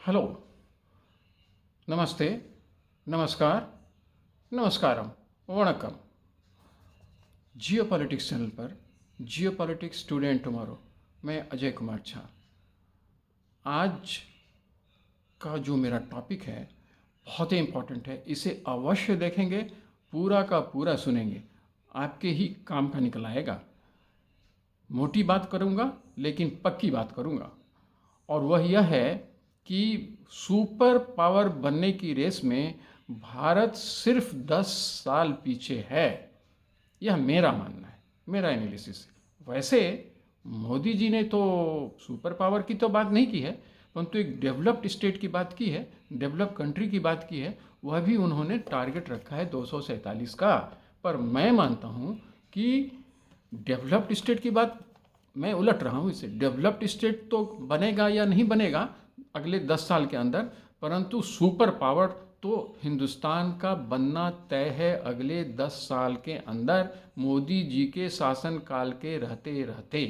Hello, नमस्ते, नमस्कार, नमस्कारम, वणक्कम। जियो politics channel पर जियो पॉलिटिक्स टुडे एंड टुमारो, मैं अजय कुमार झा। आज का जो मेरा टॉपिक है बहुत ही इम्पोर्टेंट है। इसे अवश्य देखेंगे, पूरा का पूरा सुनेंगे, आपके ही काम का निकल आएगा। मोटी बात करूँगा लेकिन पक्की बात करूँगा, और वह यह है कि सुपर पावर बनने की रेस में भारत सिर्फ 10 साल पीछे है। यह मेरा मानना है, मेरा एनालिसिस है। वैसे मोदी जी ने तो सुपर पावर की तो बात नहीं की है, परंतु एक डेवलप्ड स्टेट की बात की है, डेवलप्ड कंट्री की बात की है। वह भी उन्होंने टारगेट रखा है 247 का। पर मैं मानता हूँ कि डेवलप्ड स्टेट की बात मैं उलट रहा हूँ। इसे डेवलप्ड स्टेट तो बनेगा या नहीं बनेगा अगले 10 साल के अंदर, परंतु सुपर पावर तो हिंदुस्तान का बनना तय है अगले 10 साल के अंदर, मोदी जी के शासनकाल के रहते रहते।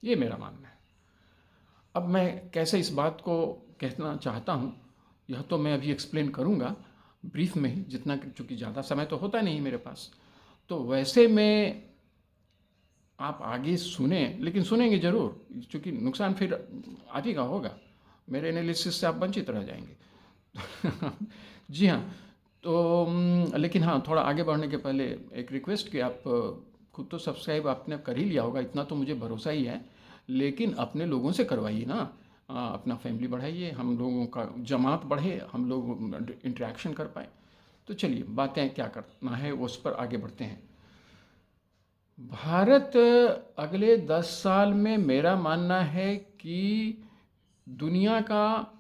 ये मेरा मानना है। अब मैं कैसे इस बात को कहना चाहता हूँ, यह तो मैं अभी एक्सप्लेन करूँगा ब्रीफ में ही, जितना, चूँकि ज़्यादा समय तो होता नहीं मेरे पास। तो वैसे मैं, आप आगे सुने, लेकिन सुनेंगे ज़रूर, क्योंकि नुकसान फिर आप ही का होगा। मेरे एनालिसिस से आप वंचित रह जाएंगे। जी हाँ। तो लेकिन हाँ, थोड़ा आगे बढ़ने के पहले एक रिक्वेस्ट कि आप खुद तो सब्सक्राइब आपने कर ही लिया होगा, इतना तो मुझे भरोसा ही है, लेकिन अपने लोगों से करवाइए ना। अपना फैमिली बढ़ाइए, हम लोगों का जमात बढ़े, हम लोग इंटरेक्शन कर पाए। तो चलिए, बातें क्या करना है उस पर आगे बढ़ते हैं। भारत अगले 10 साल में, मेरा मानना है कि दुनिया का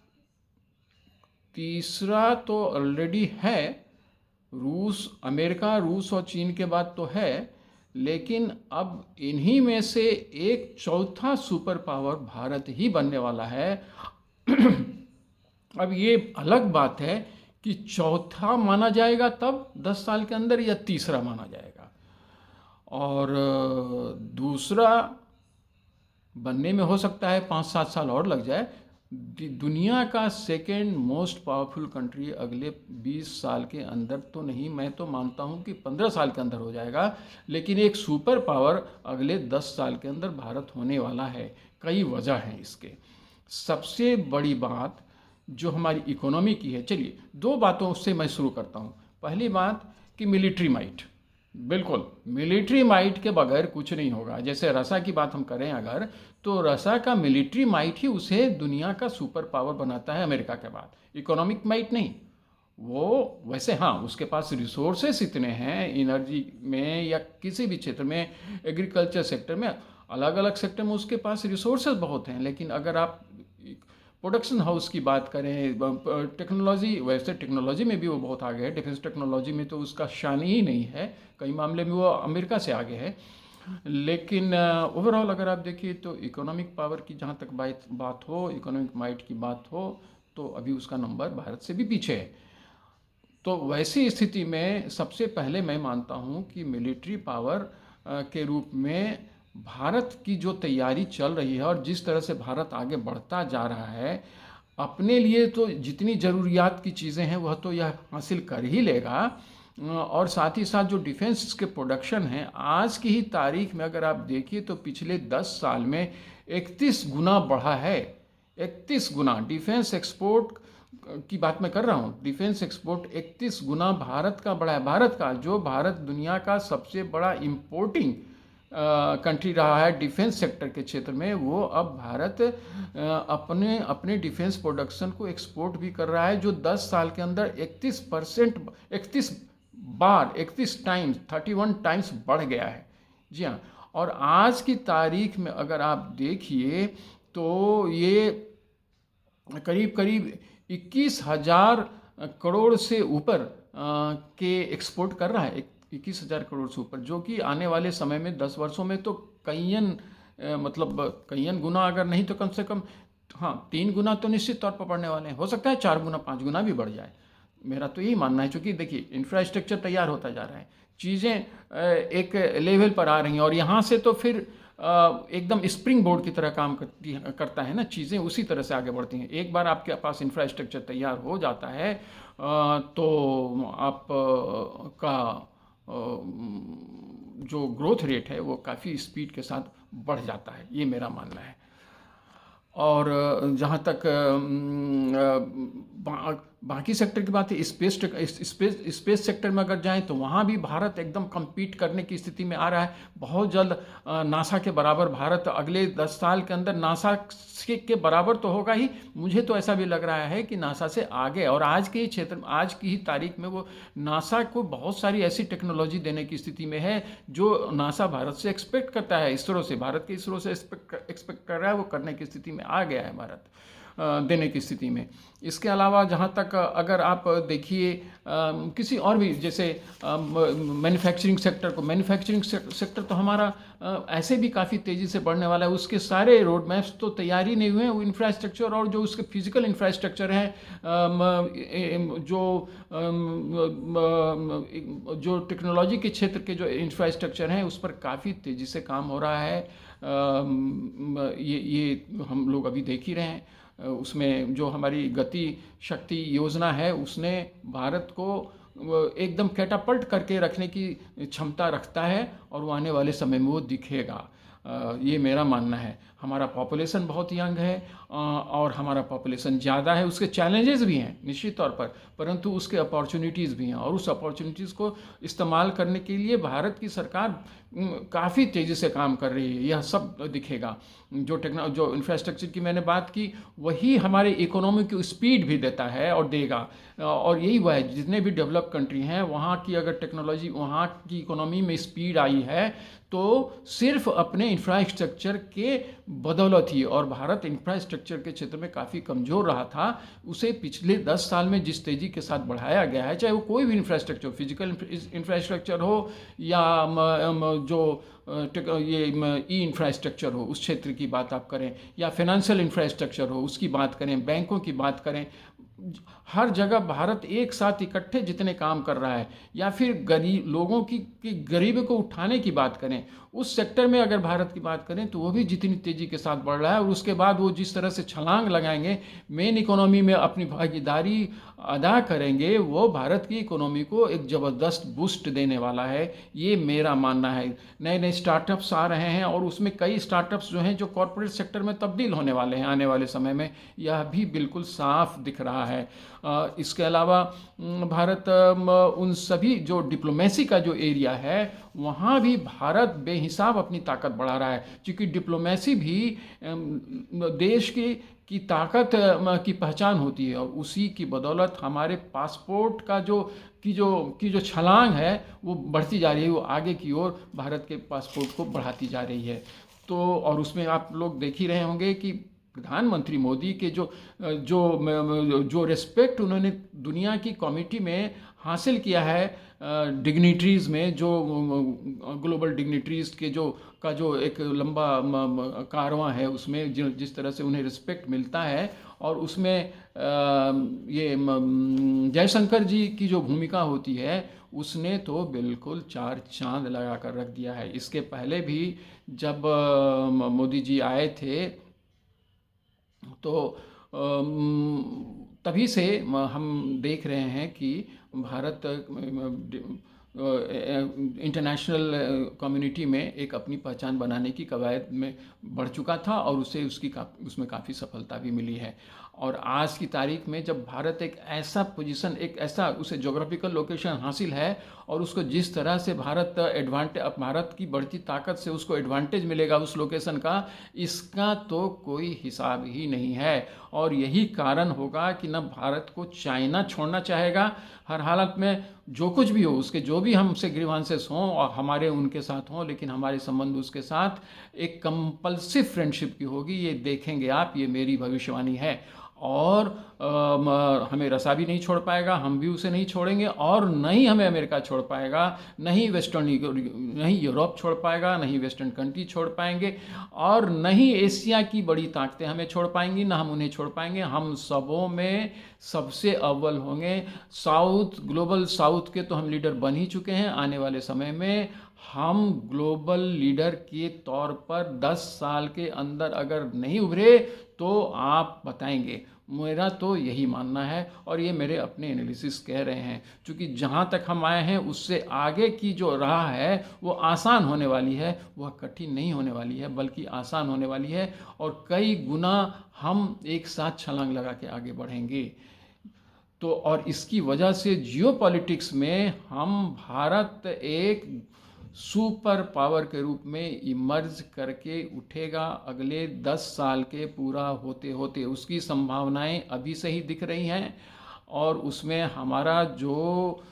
तीसरा तो ऑलरेडी है। अमेरिका, रूस और चीन के बाद तो है, लेकिन अब इन्हीं में से एक चौथा सुपर पावर भारत ही बनने वाला है। अब ये अलग बात है कि चौथा माना जाएगा तब 10 साल के अंदर, या तीसरा माना जाएगा। और दूसरा बनने में हो सकता है 5-7 साल और लग जाए। दुनिया का सेकेंड मोस्ट पावरफुल कंट्री अगले 20 साल के अंदर तो नहीं, मैं तो मानता हूं कि 15 साल के अंदर हो जाएगा, लेकिन एक सुपर पावर अगले 10 साल के अंदर भारत होने वाला है। कई वजह हैं इसके। सबसे बड़ी बात जो हमारी इकोनॉमी की है, चलिए 2 बातों से मैं शुरू करता हूं। पहली बात कि मिलिट्री माइट, बिल्कुल मिलिट्री माइट के बगैर कुछ नहीं होगा। जैसे रसा की बात हम करें अगर, तो रसा का मिलिट्री माइट ही उसे दुनिया का सुपर पावर बनाता है अमेरिका के बाद, इकोनॉमिक माइट नहीं। वो वैसे हाँ, उसके पास रिसोर्सेस इतने हैं एनर्जी में या किसी भी क्षेत्र में, एग्रीकल्चर सेक्टर में, अलग अलग सेक्टर में उसके पास रिसोर्सेज बहुत हैं। लेकिन अगर आप प्रोडक्शन हाउस की बात करें, टेक्नोलॉजी, वैसे टेक्नोलॉजी में भी वो बहुत आगे है। डिफेंस टेक्नोलॉजी में तो उसका शान ही नहीं है, कई मामले में वो अमेरिका से आगे है। लेकिन ओवरऑल अगर आप देखिए तो इकोनॉमिक पावर की जहाँ तक बात हो, इकोनॉमिक माइट की बात हो, तो अभी उसका नंबर भारत से भी पीछे है। तो वैसी स्थिति में सबसे पहले मैं मानता हूँ कि मिलिट्री पावर के रूप में भारत की जो तैयारी चल रही है और जिस तरह से भारत आगे बढ़ता जा रहा है, अपने लिए तो जितनी ज़रूरियात की चीज़ें हैं वह तो यह हासिल कर ही लेगा। और साथ ही साथ जो डिफेंस के प्रोडक्शन हैं, आज की ही तारीख में अगर आप देखिए तो पिछले 10 साल में 31 गुना बढ़ा है। 31 गुना डिफेंस एक्सपोर्ट की बात मैं कर रहा हूँ। डिफेंस एक्सपोर्ट 31 गुना भारत का बढ़ा है। भारत का, जो भारत दुनिया का सबसे बड़ा इम्पोर्टिंग कंट्री रहा है डिफेंस सेक्टर के क्षेत्र में, वो अब भारत अपने अपने डिफेंस प्रोडक्शन को एक्सपोर्ट भी कर रहा है, जो 10 साल के अंदर 31%, 31 टाइम्स, 31 टाइम्स बढ़ गया है। जी हाँ। और आज की तारीख में अगर आप देखिए तो ये करीब करीब 21,000 करोड़ से ऊपर के एक्सपोर्ट कर रहा है। 21,000 करोड़ से ऊपर, जो कि आने वाले समय में 10 वर्षों में तो मतलब कईयन गुना, अगर नहीं तो कम से कम हाँ 3 गुना तो निश्चित तौर पर बढ़ने वाले हैं। हो सकता है 4 गुना 5 गुना भी बढ़ जाए, मेरा तो यही मानना है। क्योंकि देखिए इंफ्रास्ट्रक्चर तैयार होता जा रहा है, चीज़ें एक लेवल पर आ रही हैं, और यहाँ से तो फिर एकदम स्प्रिंग बोर्ड की तरह काम करता है ना, चीज़ें उसी तरह से आगे बढ़ती हैं। एक बार आपके पास इंफ्रास्ट्रक्चर तैयार हो जाता है तो आप का जो ग्रोथ रेट है वो काफ़ी स्पीड के साथ बढ़ जाता है, ये मेरा मानना है। और जहाँ तक बाकी सेक्टर की बात है, स्पेस सेक्टर में अगर जाएं तो वहाँ भी भारत एकदम compete करने की स्थिति में आ रहा है। बहुत जल्द नासा के बराबर भारत अगले 10 साल के अंदर नासा के बराबर तो होगा ही, मुझे तो ऐसा भी लग रहा है कि नासा से आगे, और आज के ही क्षेत्र, आज की ही तारीख में वो नासा को बहुत सारी ऐसी टेक्नोलॉजी देने की स्थिति में है जो नासा भारत से एक्सपेक्ट करता है, इसरो से, भारत के इसरो से एक्सपेक्ट कर रहा है, वो करने की स्थिति में आ गया है भारत देने की स्थिति में। इसके अलावा जहाँ तक अगर आप देखिए किसी और भी, जैसे मैन्युफैक्चरिंग सेक्टर को, मैन्युफैक्चरिंग सेक्टर तो हमारा ऐसे भी काफ़ी तेज़ी से बढ़ने वाला है। उसके सारे रोड मैप्स तो तैयार ही नहीं हुए हैं, वो इंफ्रास्ट्रक्चर और जो उसके फिजिकल इंफ्रास्ट्रक्चर हैं, जो टेक्नोलॉजी के क्षेत्र के जो इंफ्रास्ट्रक्चर हैं उस पर काफ़ी तेज़ी से काम हो रहा है। ये हम लोग अभी देख ही रहे हैं। उसमें जो हमारी गति शक्ति योजना है उसने भारत को एकदम कैटापल्ट करके रखने की क्षमता रखता है, और वो आने वाले समय में वो दिखेगा। ये मेरा मानना है। हमारा पॉपुलेशन बहुत यंग है और हमारा पॉपुलेशन ज़्यादा है, उसके चैलेंजेस भी हैं निश्चित तौर पर, परंतु उसके अपॉर्चुनिटीज़ भी हैं, और उस अपॉर्चुनिटीज़ को इस्तेमाल करने के लिए भारत की सरकार काफ़ी तेज़ी से काम कर रही है। यह सब दिखेगा। जो इंफ्रास्ट्रक्चर की मैंने बात की, वही हमारे इकोनॉमी की स्पीड भी देता है और देगा, और यही वह है, जितने भी डेवलप कंट्री हैं वहाँ की अगर टेक्नोलॉजी, वहाँ की इकोनॉमी में स्पीड आई है तो सिर्फ अपने इंफ्रास्ट्रक्चर के बदौलत ही, और भारत इंफ्रास्ट्रक्चर के क्षेत्र में काफ़ी कमज़ोर रहा था, उसे पिछले 10 साल में जिस तेज़ी के साथ बढ़ाया गया है, चाहे वो कोई भी इंफ्रास्ट्रक्चर हो, फिजिकल इंफ्रास्ट्रक्चर हो या जो ये ई इंफ्रास्ट्रक्चर हो, उस क्षेत्र की बात आप करें, या फाइनेंशियल इंफ्रास्ट्रक्चर हो उसकी बात करें, बैंकों की बात करें, हर जगह भारत एक साथ इकट्ठे जितने काम कर रहा है, या फिर गरीब लोगों की गरीबी को उठाने की बात करें, उस सेक्टर में अगर भारत की बात करें तो वो भी जितनी तेज़ी के साथ बढ़ रहा है, और उसके बाद वो जिस तरह से छलांग लगाएंगे, मेन इकोनॉमी में अपनी भागीदारी अदा करेंगे, वो भारत की इकोनॉमी को एक ज़बरदस्त बूस्ट देने वाला है, ये मेरा मानना है। नए नए स्टार्टअप्स आ रहे हैं, और उसमें कई स्टार्टअप्स जो हैं जो कॉरपोरेट सेक्टर में तब्दील होने वाले हैं आने वाले समय में, यह भी बिल्कुल साफ दिख रहा है। इसके अलावा भारत उन सभी जो डिप्लोमेसी का जो एरिया है वहाँ भी भारत बेहिसाब अपनी ताकत बढ़ा रहा है, क्योंकि डिप्लोमेसी भी देश की ताकत की पहचान होती है, और उसी की बदौलत हमारे पासपोर्ट का की जो छलांग है वो बढ़ती जा रही है, वो आगे की ओर भारत के पासपोर्ट को बढ़ाती जा रही है। तो और उसमें आप लोग देख ही रहे होंगे कि प्रधानमंत्री मोदी के जो रिस्पेक्ट उन्होंने दुनिया की कमिटी में हासिल किया है, डिग्निटरीज़ में, जो ग्लोबल डिग्निटरीज़ के जो एक लंबा कारवां है, उसमें जिस तरह से उन्हें रिस्पेक्ट मिलता है, और उसमें ये जयशंकर जी की जो भूमिका होती है उसने तो बिल्कुल 4 चांद लगा कर रख दिया है। इसके पहले भी जब मोदी जी आए थे तो तभी से हम देख रहे हैं कि भारत इंटरनेशनल कम्युनिटी में एक अपनी पहचान बनाने की कवायद में बढ़ चुका था, और उसमें काफ़ी सफलता भी मिली है। और आज की तारीख में जब भारत एक ऐसा पोजीशन, एक ऐसा उसे जोग्राफिकल लोकेशन हासिल है, और उसको जिस तरह से भारत की बढ़ती ताकत से उसको एडवांटेज मिलेगा उस लोकेशन का, इसका तो कोई हिसाब ही नहीं है। और यही कारण होगा कि न भारत को चाइना छोड़ना चाहेगा हर हालत में, जो कुछ भी हो, उसके जो भी हमसे ग्रीवांसेस हों और हमारे उनके साथ हों, लेकिन हमारे संबंध उसके साथ एक कंपल्सिव फ्रेंडशिप की होगी, ये देखेंगे आप, ये मेरी भविष्यवाणी है। और हमें रसा भी नहीं छोड़ पाएगा, हम भी उसे नहीं छोड़ेंगे, और न ही हमें अमेरिका छोड़ पाएगा, नहीं यूरोप छोड़ पाएगा, नहीं वेस्टर्न कंट्री छोड़ पाएंगे, और न ही एशिया की बड़ी ताकतें हमें छोड़ पाएंगी, ना हम उन्हें छोड़ पाएंगे। हम सबों में सबसे अव्वल होंगे। ग्लोबल साउथ के तो हम लीडर बन ही चुके हैं, आने वाले समय में हम ग्लोबल लीडर के तौर पर 10 साल के अंदर अगर नहीं उभरे तो आप बताएंगे। मेरा तो यही मानना है और ये मेरे अपने एनालिसिस कह रहे हैं, क्योंकि जहाँ तक हम आए हैं उससे आगे की जो राह है वो आसान होने वाली है, वह कठिन नहीं होने वाली है बल्कि आसान होने वाली है, और कई गुना हम एक साथ छलांग लगा के आगे बढ़ेंगे। तो और इसकी वजह से जियोपॉलिटिक्स में हम भारत एक सुपर पावर के रूप में इमर्ज करके उठेगा अगले 10 साल के पूरा होते होते। उसकी संभावनाएं अभी से ही दिख रही हैं, और उसमें हमारा जो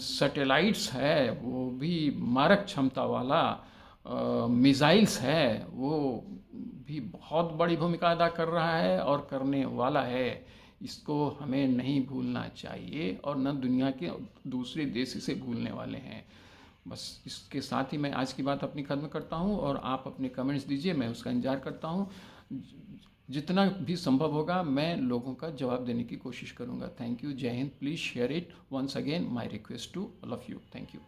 सैटेलाइट्स है वो भी मारक क्षमता वाला मिसाइल्स है, वो भी बहुत बड़ी भूमिका अदा कर रहा है और करने वाला है। इसको हमें नहीं भूलना चाहिए और न दुनिया के दूसरे देश इसे भूलने वाले हैं। बस इसके साथ ही मैं आज की बात अपनी ख़त्म करता हूँ, और आप अपने कमेंट्स दीजिए, मैं उसका इंतज़ार करता हूँ। जितना भी संभव होगा मैं लोगों का जवाब देने की कोशिश करूँगा। Thank you. जय Hind. Please share it once again, my request to all of you. Thank you.